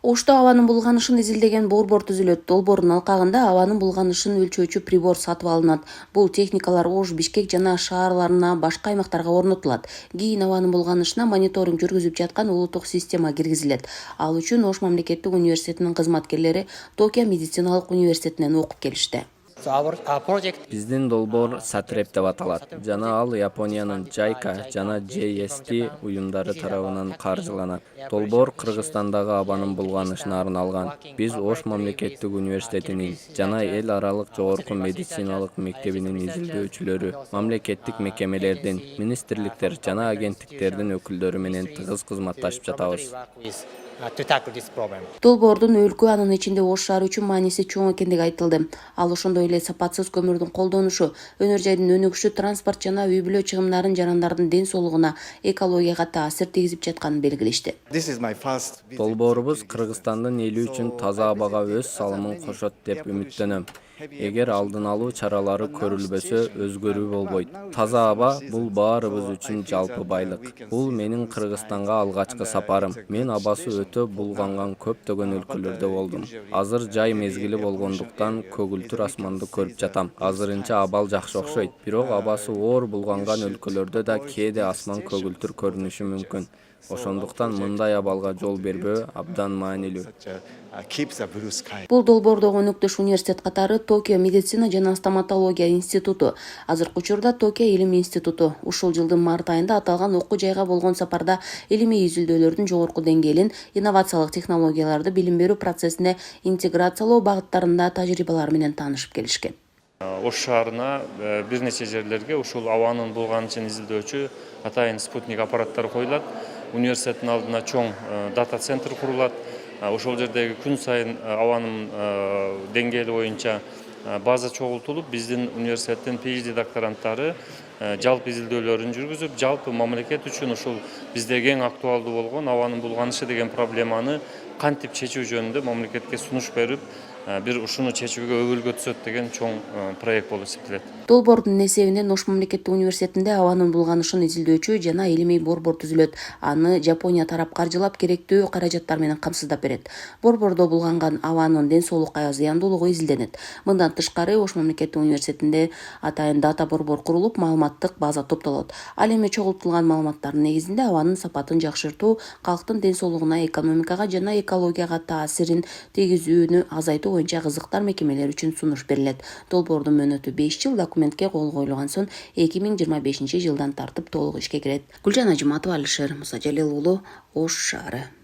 Ошто абанын булганышын изилдеген борбор түзүлөт. Долбоордун алкагында абанын булганышын өлчөөчү прибор сатып алынат. Бул техникалар Ош, Бишкек жана шаарларына башка аймактарга орнотулат. Кийин абанын булганышына мониторинг жүргүзүп жаткан улуттук система киргизилет. Ал үчүн Ош мамлекеттик университетинин кызматкерлери Токио медициналык университетинен окуп келишти. Биздин долбоор Satrep деп аталат жана ал Япониянын JICA жана JST уюмдары тарабынан каржыланат. Долбоор Кыргызстандагы абанын булганышына арналган. Биз Ош мамлекеттик университетинин жана эл аралык жогорку медициналык мектебинин изилдөөчүлөрү, мамлекеттик мекемелердин, министрликтер жана агенттиктердин өкүлдөрү менен тыгыз кызматташып жатабыз. Долбоордун өлкө, анын ичинде Ош шаары үчүн мааниси чоң экендиги айтылды. Ал ошондой эле сапатсыз көмүрдүн колдонушу, өнөр жайдын өнүгүшү транспорт жана үй бүлө чыгымдарын жарандардын ден соолугуна, экологияга таасир тийгизип жатканын белгилешти. Долбоорубуз Кыргызстандын эли үчүн таза абага өз салымын кошот деп үмүттөнөм. Эгер алдын алуу чаралары көрүлбөсө, өзгөрүү болбойт. Таза аба бул баарыбыз үчүн жалпы байлык. Бул менин Кыргызстанга алгачкы сапарым. Мен абасы өтө булганган көптөгөн өлкөлөрдө болдум. Азыр жай мезгили болгондуктан көгүлтүр асманды көрүп жатам. Азырынча абал жакшы окшойт. Бирок абасы оор булганган өлкөлөрдө да кээде асман көгүлтүр көрүнүшү мүмкүн. Ошондуктан мындай абалга жол бербөө абдан маанилүү. Бул долбоордогу өнөктөш университет катары Токио медицина жана стоматология институту. Азыркы учурда Токио илим институту ушул жылдын март айында аталган окуу жайга болгон сапарда илимий изилдөөлөрдүн жогорку деңгээлин, инновациялык технологияларды билим берүү процессине интеграциялоо багыттарында тажрыйбалар менен таанышып келишкен. Ош шаарына бир нече жерлерге ушул абанын булганышын изилдөөчү атайын спутник аппараттар коюлат. Университеттин алдына чоң дата центр курулат. Ошол жердеги күн сайын абанын деңгээли боюнча база чогултулуп, биздин университеттин PhD докторанттары жалпы изилдөөлөрүн жүргүзүп, жалпы мамлекет үчүн ушул биздеги эң актуалдуу болгон абанын булганышы деген проблеманы кантип чечүү жөнүндө мамлекетке сунуш берип, бир ушуну чечүүгө өбөлгө түзөт деген чоң проект болуп эсептелет. Долбоордун эсебинен Ош мамлекеттик университетинде абанын булганышын изилдөөчү жана илимий борбор түзүлөт. Аны Жапония тарап каржылап, керектүү каражаттар менен камсыздап берет. Борбордо булганган абанын ден соолукка зыяндуулугу изилденет. Мындан тышкары Ош мамлекеттик университетинде атайын дата борбор курулуп, маалыматтык база топтолот. Ал эми чогултулган маалыматтардын негизинде абанын сапатын жакшыртуу, калктын ден соолугуна, экономикага жана экологияга таасирин тийгизүүнү азайтуу боюнча кызыктар мекемелер үчүн сунуш берилет. Долбоордун мөөнөтү 5 жыл, документке кол коюлган соң 2025 жылдан тартып толук ишке кирет. Гүлжан Ажыматова, Алишер Мусажалил уулу, Ош шаары.